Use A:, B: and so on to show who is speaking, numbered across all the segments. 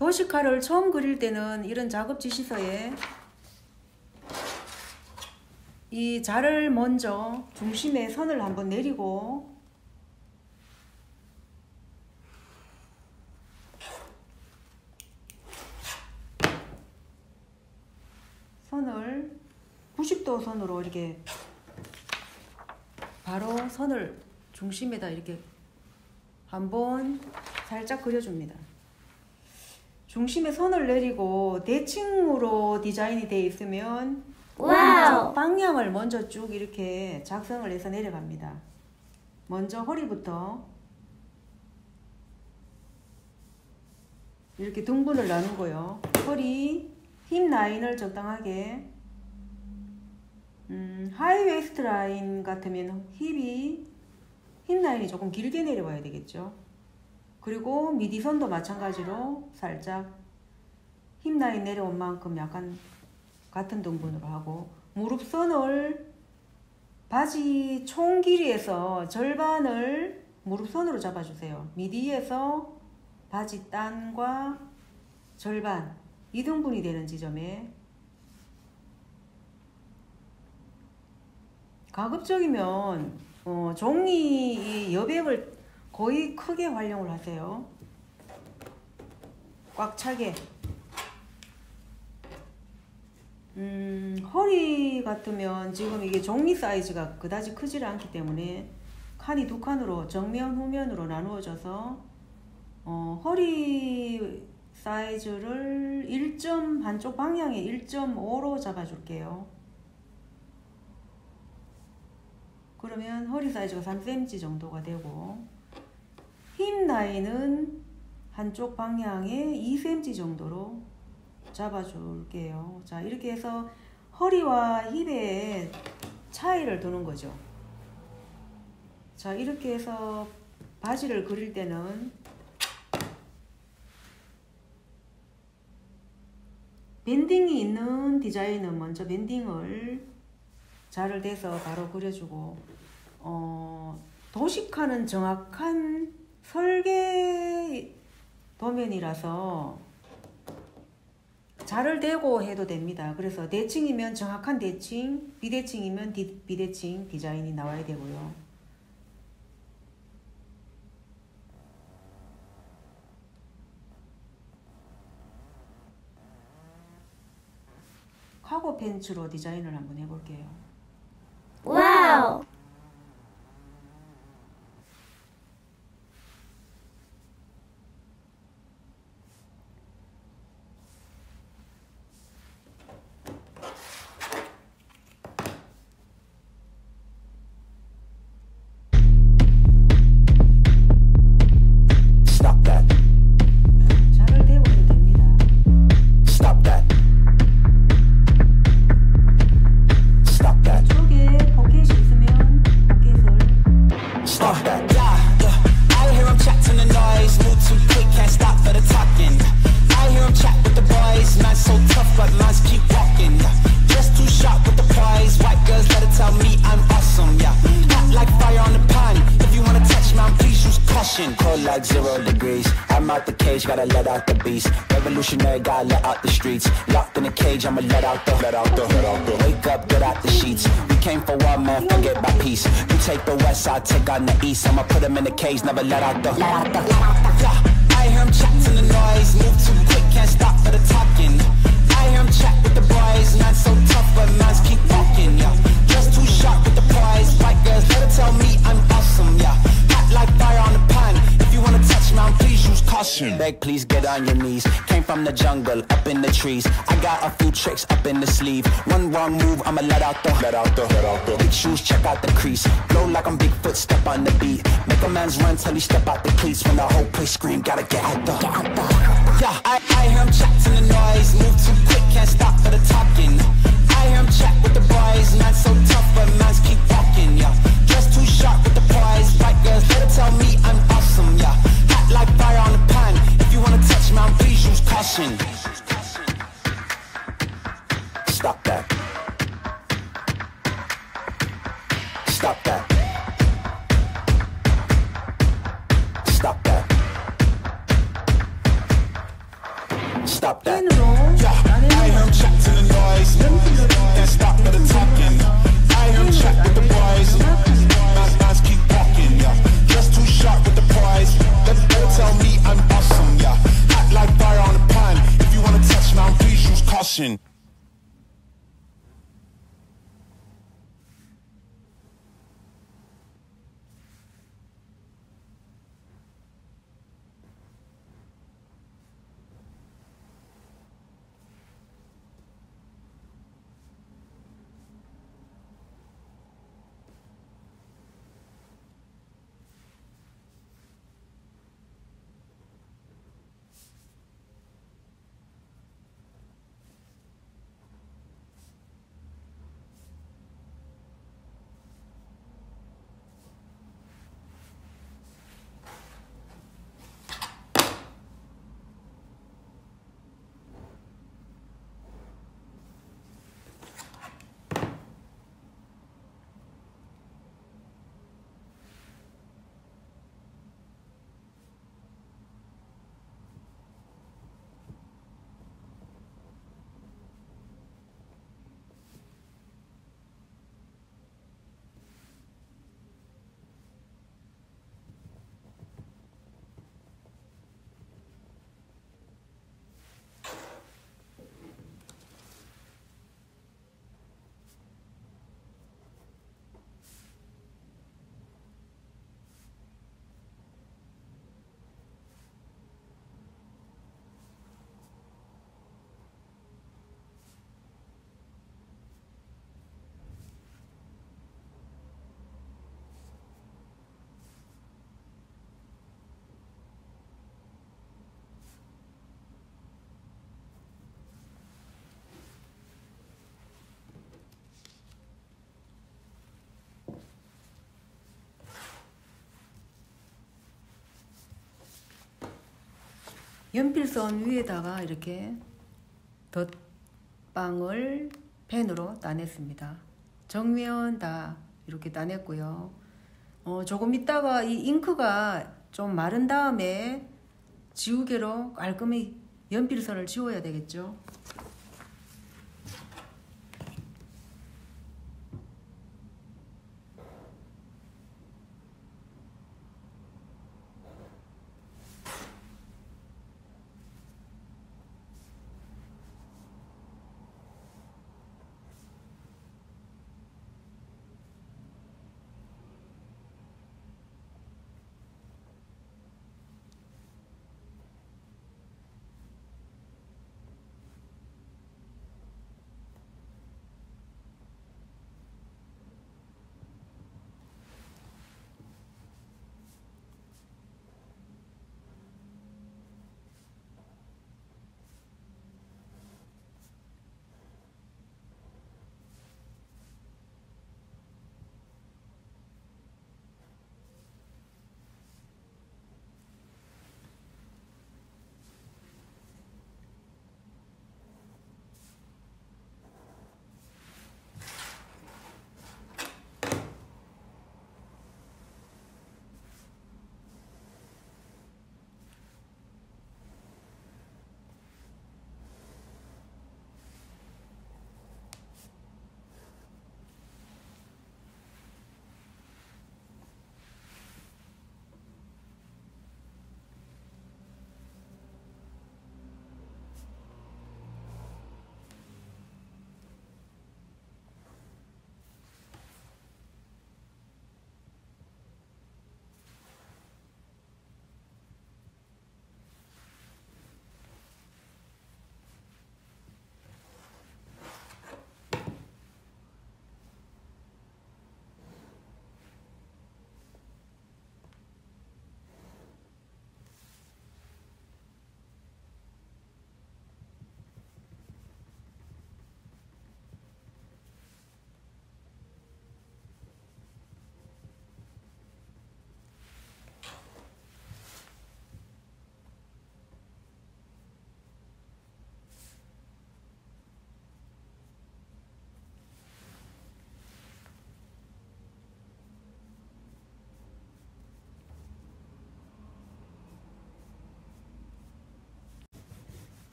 A: 도시카를 처음 그릴 때는 이런 작업 지시서에 이 자를 먼저 중심에 선을 한번 내리고 선을 90도 선으로 이렇게 바로 선을 중심에다 이렇게 한번 살짝 그려줍니다. 중심에 선을 내리고 대칭으로 디자인이 되어 있으면
B: 와우!
A: 방향을 먼저 쭉 이렇게 작성을 해서 내려갑니다. 먼저 허리부터 이렇게 등분을 나누고요. 허리 힙 라인을 적당하게 하이 웨이스트 라인 같으면 힙 라인이 조금 길게 내려와야 되겠죠. 그리고 미디선도 마찬가지로 살짝 힙 라인 내려온 만큼 약간 같은 등분으로 하고, 무릎선을 바지 총 길이에서 절반을 무릎선으로 잡아주세요. 미디에서 바지 딴과 절반 2등분이 되는 지점에, 가급적이면 종이 여백을 거의 크게 활용을 하세요. 꽉 차게. 허리 같으면 지금 이게 종이 사이즈가 그다지 크지를 않기 때문에 칸이 두 칸으로 정면 후면으로 나누어져서 허리 사이즈를 한쪽 방향에 1.5로 잡아줄게요. 그러면 허리 사이즈가 3cm 정도가 되고, 힙 라인은 한쪽 방향에 2cm 정도로 잡아줄게요. 자, 이렇게 해서 허리와 힙의 차이를 두는 거죠. 자, 이렇게 해서 바지를 그릴 때는 밴딩이 있는 디자인은 먼저 밴딩을 자를 대서 바로 그려주고, 도식화는 정확한 설계 도면이라서 자를 대고 해도 됩니다. 그래서 대칭이면 정확한 대칭, 비대칭이면 비대칭 디자인이 나와야 되고요. 카고 팬츠로 디자인을 한번 해볼게요.
B: 와우!
A: 자를 대고도 됩니다. 이쪽에 포켓이 있으면 포켓을
C: I hear him chat to the noise, move too quick, can't stop for the talking. I hear him chat with the boys, man so tough, but mans keep walking. Just too sharp with the prize, white girls let it tell me I'm awesome, yeah. Hot like fire on the pan, if you wanna touch man, please use caution. Cold like 0 degrees, I'm out the cage, gotta let out the beast. Revolutionary, gotta let out the streets. Locked in a cage, I'ma let out the. Wake up, get out the sheets. We came for one man, forget my peace. You take the west, I'll take on the east. I'ma put him in the cage, never let out the. Yeah, I hear him chat to the noise, move too quick, can't stop for the talking. I hear him chat with the boys, man so tough, but mans keep walking, yeah. Just too sharp with the prize, white girls let it tell me I'm awesome, yeah. Hot like fire on the pan, if you wanna touch me, please use caution. Beg, please get on your knees. Came from the jungle, up in the trees. I got a few tricks up in the sleeve. One wrong move, I'ma let out the. Big shoes, check out the crease. Blow like I'm Bigfoot, step on the beat. Make a man's run till he step out the cleats. When the whole place scream, gotta get out the. Yeah, I hear him chat to the noise. Move too quick, can't stop for the talking. I hear him chat with the boys. Man so tough, but mans keep walking, yeah. Just too sharp with the prize. White girls, let it tell me I'm awesome, yeah. Hot like fire on the pan. If you wanna touch me, please use caution. Stop that. Stop that. Stop that. stop that.
A: 펜으로
C: Yeah, I hear him chat to the noise. Can't stop for the talking. I hear him chat with the boys. Man's keep walking, yeah. Just too sharp with the prize. They tell me I'm awesome, yeah. Hot like fire on a pan. If you wanna touch me, please use caution.
A: 연필선 위에다가 이렇게 덧방을 펜으로 따냈습니다. 정면 다 이렇게 따냈고요. 조금 있다가 이 잉크가 좀 마른 다음에 지우개로 깔끔히 연필선을 지워야 되겠죠.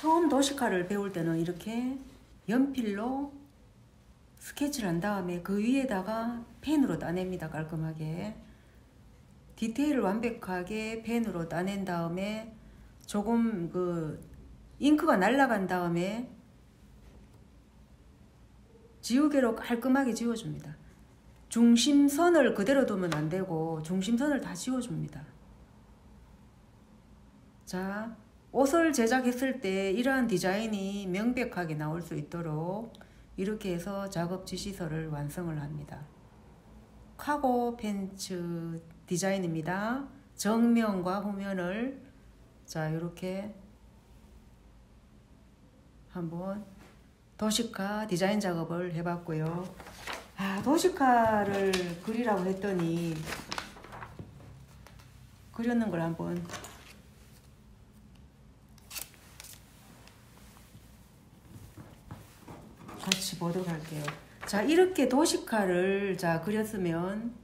A: 처음 도시카를 배울 때는 이렇게 연필로 스케치를 한 다음에 그 위에다가 펜으로 따냅니다. 깔끔하게. 디테일을 완벽하게 펜으로 따낸 다음에 조금 그 잉크가 날아간 다음에 지우개로 깔끔하게 지워줍니다. 중심선을 그대로 두면 안 되고 중심선을 다 지워줍니다. 자, 옷을 제작했을 때 이러한 디자인이 명백하게 나올 수 있도록 이렇게 해서 작업 지시서를 완성을 합니다. 카고 팬츠 디자인입니다. 정면과 후면을 자 이렇게 한번 도시카 디자인 작업을 해봤고요. 도시카를 그리라고 했더니 그렸는 걸 한번 같이 보도록 할게요. 자, 이렇게 도시카를 자 그렸으면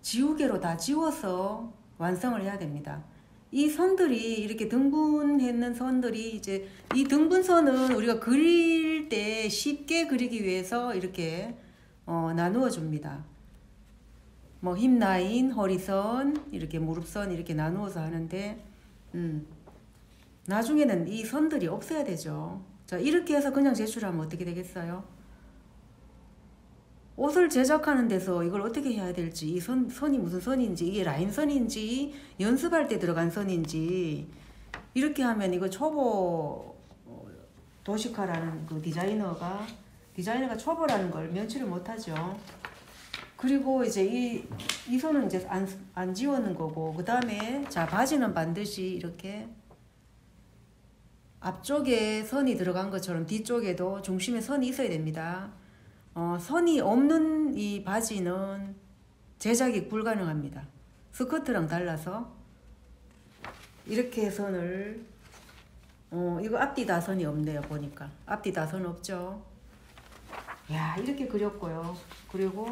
A: 지우개로 다 지워서 완성을 해야 됩니다. 이 선들이 이렇게 등분했는 선들이 이제 이 등분선은 우리가 그릴 때 쉽게 그리기 위해서 이렇게 나누어 줍니다. 뭐 힙라인, 허리선, 이렇게 무릎선 이렇게 나누어서 하는데 나중에는 이 선들이 없어야 되죠. 자, 이렇게 해서 그냥 제출하면 어떻게 되겠어요? 옷을 제작하는 데서 이걸 어떻게 해야 될지, 이 선이 무슨 선인지, 이게 라인선인지, 연습할 때 들어간 선인지, 이렇게 하면 이거 초보 도시카라는 그 디자이너가 초보라는 걸 면치를 못하죠. 그리고 이제 이 선은 이제 안 지우는 거고, 그 다음에 자, 바지는 반드시 이렇게 앞쪽에 선이 들어간 것처럼 뒤쪽에도 중심에 선이 있어야 됩니다. 선이 없는 이 바지는 제작이 불가능합니다. 스커트랑 달라서 이렇게 선을 이거 앞뒤 다 선이 없네요. 보니까 앞뒤 다 선 없죠. 야, 이렇게 그렸고요. 그리고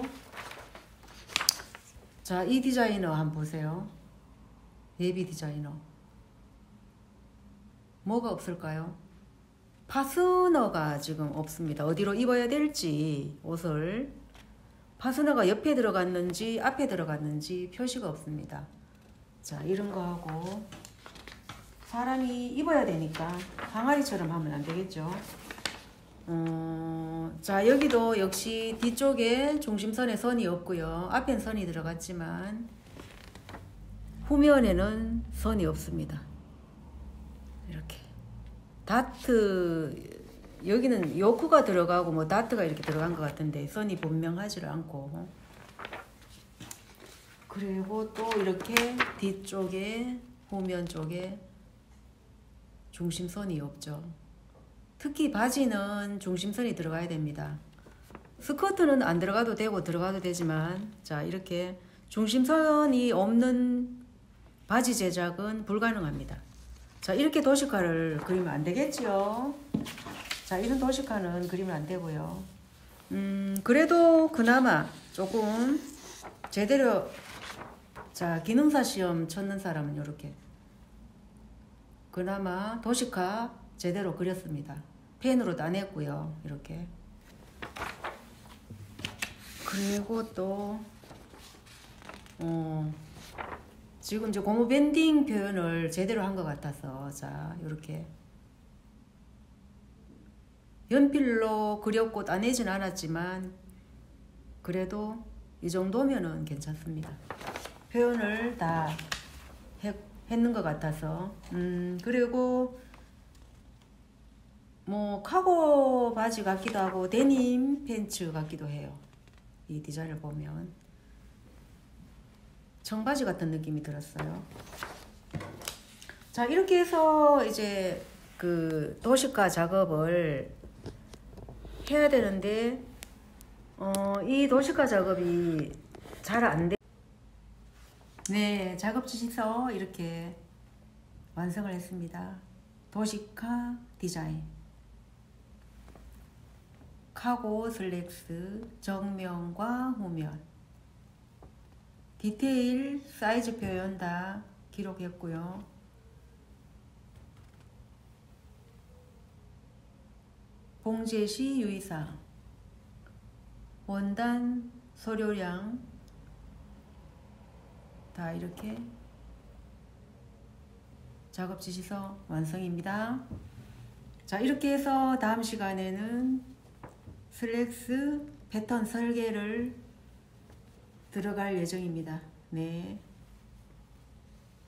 A: 자, 이 디자이너 한번 보세요. 예비 디자이너 뭐가 없을까요? 파스너가 지금 없습니다. 어디로 입어야 될지 옷을 파스너가 옆에 들어갔는지 앞에 들어갔는지 표시가 없습니다. 자, 이런 거 하고 사람이 입어야 되니까 항아리처럼 하면 안 되겠죠. 자, 여기도 역시 뒤쪽에 중심선에 선이 없고요. 앞엔 선이 들어갔지만 후면에는 선이 없습니다. 이렇게 다트, 여기는 요크가 들어가고 뭐 다트가 이렇게 들어간 것 같은데 선이 분명하지 않고, 그리고 또 이렇게 뒤쪽에 후면 쪽에 중심선이 없죠. 특히 바지는 중심선이 들어가야 됩니다. 스커트는 안 들어가도 되고 들어가도 되지만, 자, 이렇게 중심선이 없는 바지 제작은 불가능합니다. 자, 이렇게 도시카를 그리면 안 되겠지요. 자, 이런 도시카는 그리면 안 되고요. 그래도 그나마 조금 제대로, 자, 기능사 시험 쳤는 사람은 이렇게 그나마 도시카 제대로 그렸습니다. 펜으로 따냈고요. 이렇게. 그리고 또 지금 이제 고무 밴딩 표현을 제대로 한 것 같아서, 자, 이렇게 연필로 그렸고 따내진 않았지만 그래도 이 정도면은 괜찮습니다. 표현을 다 했는 것 같아서. 그리고 뭐 카고 바지 같기도 하고 데님 팬츠 같기도 해요. 이 디자인을 보면 청바지 같은 느낌이 들었어요. 자, 이렇게 해서 이제 그 도시카 작업을 해야 되는데 이 도시카 작업이 잘 안 돼. 네, 작업 지시서 이렇게 완성을 했습니다. 도시카 디자인 카고 슬랙스 정면과 후면 디테일 사이즈 표현 다 기록했고요. 봉제시 유의사항, 원단 소료량 다 이렇게 작업 지시서 완성입니다. 자, 이렇게 해서 다음 시간에는 슬랙스 패턴 설계를 들어갈 예정입니다. 네.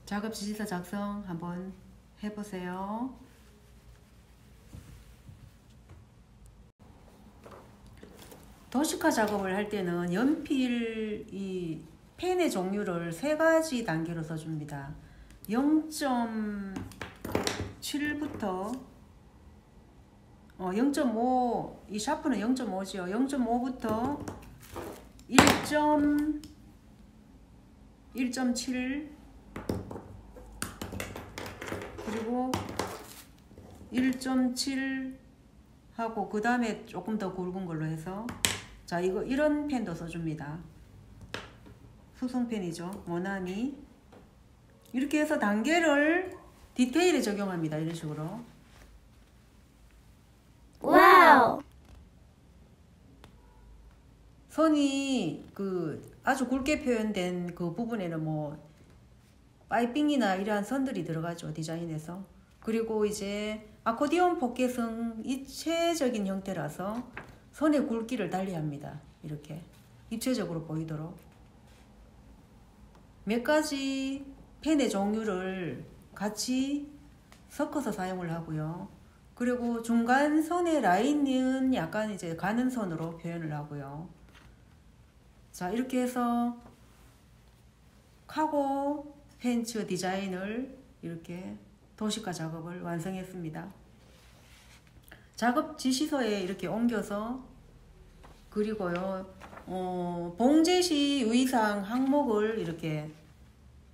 A: 작업 지시서 작성 한번 해보세요. 도식화 작업을 할 때는 연필 이 펜의 종류를 3가지 단계로 써줍니다. 0.7부터 0.5, 이 샤프는 0.5죠. 0.5부터 1.7 그리고 1.7 하고 그 다음에 조금 더 굵은 걸로 해서, 자, 이런 펜도 써줍니다. 수송펜이죠. 모나미. 이렇게 해서 단계를 디테일에 적용합니다. 이런 식으로.
B: 와우.
A: 선이 아주 굵게 표현된 그 부분에는 뭐 파이핑이나 이러한 선들이 들어가죠. 디자인에서. 그리고 이제 아코디언 포켓은 입체적인 형태라서 선의 굵기를 달리합니다. 이렇게 입체적으로 보이도록 몇 가지 펜의 종류를 같이 섞어서 사용을 하고요. 그리고 중간 선의 라인은 약간 이제 가는 선으로 표현을 하고요. 자, 이렇게 해서 카고 팬츠 디자인을 이렇게 도식화 작업을 완성했습니다. 작업 지시서에 이렇게 옮겨서 그리고요, 봉제시 유의사항 항목을 이렇게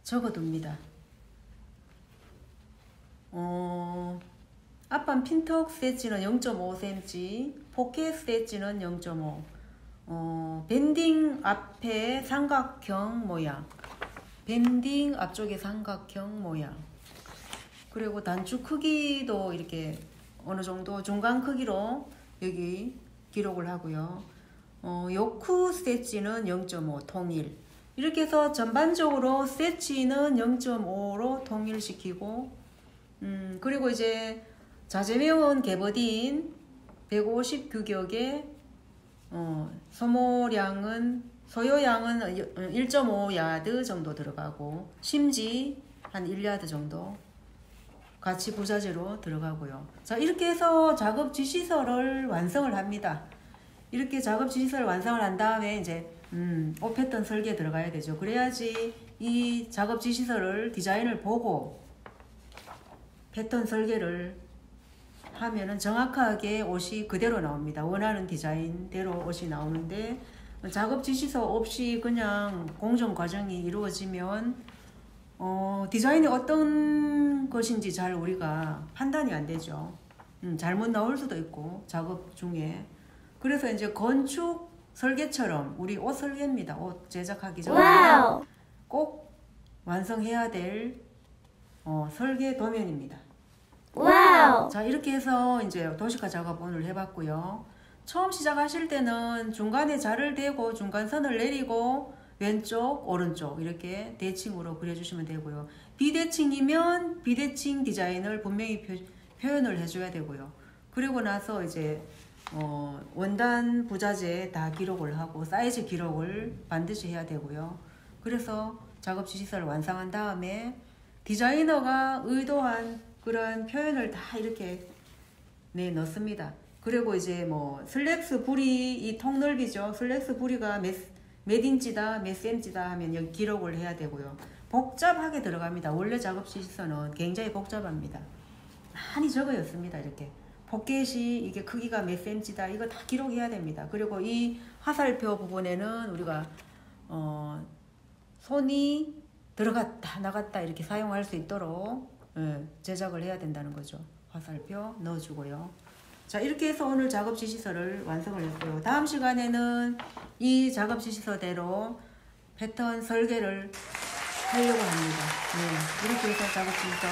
A: 적어둡니다. 앞판 핀턱 세치는 0.5cm, 포켓 세치는 0.5, 밴딩 앞에 삼각형 모양, 밴딩 앞쪽에 삼각형 모양, 그리고 단추 크기도 이렇게 어느 정도 중간 크기로 여기 기록을 하고요. 요크 세치는 0.5 통일. 이렇게 해서 전반적으로 세치는 0.5로 통일시키고, 그리고 이제 자재면 개버딘 150 규격에 소요량은 1.5 야드 정도 들어가고, 심지 한 1야드 정도 같이 부자재로 들어가고요. 자, 이렇게 해서 작업 지시서를 완성을 합니다. 이렇게 작업 지시서를 완성을 한 다음에 이제 옷 패턴 설계에 들어가야 되죠. 그래야지 이 작업 지시서를 디자인을 보고 패턴 설계를 하면은 정확하게 옷이 그대로 나옵니다. 원하는 디자인대로 옷이 나오는데, 작업 지시서 없이 그냥 공정 과정이 이루어지면 디자인이 어떤 것인지 잘 우리가 판단이 안 되죠. 잘못 나올 수도 있고 작업 중에. 그래서 이제 건축 설계처럼 우리 옷 설계입니다. 옷 제작하기 전에
B: 와우.
A: 꼭 완성해야 될 설계 도면입니다.
B: 와우.
A: 자, 이렇게 해서 이제 도식화 작업 오늘 해봤고요. 처음 시작하실 때는 중간에 자를 대고 중간선을 내리고 왼쪽 오른쪽 이렇게 대칭으로 그려주시면 되고요. 비대칭이면 비대칭 디자인을 분명히 표현을 해줘야 되고요. 그리고 나서 이제 원단 부자재 다 기록을 하고 사이즈 기록을 반드시 해야 되고요. 그래서 작업 지시서를 완성한 다음에 디자이너가 의도한 그런 표현을 다 이렇게 넣습니다. 그리고 이제 뭐 슬랙스 부리 이 통 넓이죠. 슬랙스 부리가 몇 인치다 몇 cm다 하면 여기 기록을 해야 되고요. 복잡하게 들어갑니다. 원래 작업 지시서는 굉장히 복잡합니다. 많이 적어였습니다. 이렇게 포켓이 이게 크기가 몇 cm다 이거 다 기록해야 됩니다. 그리고 이 화살표 부분에는 우리가 손이 들어갔다 나갔다 이렇게 사용할 수 있도록 제작을 해야 된다는 거죠. 화살표 넣어주고요. 자, 이렇게 해서 오늘 작업 지시서를 완성을 했고요. 다음 시간에는 이 작업 지시서대로 패턴 설계를 하려고 합니다. 이렇게 해서 작업 지시서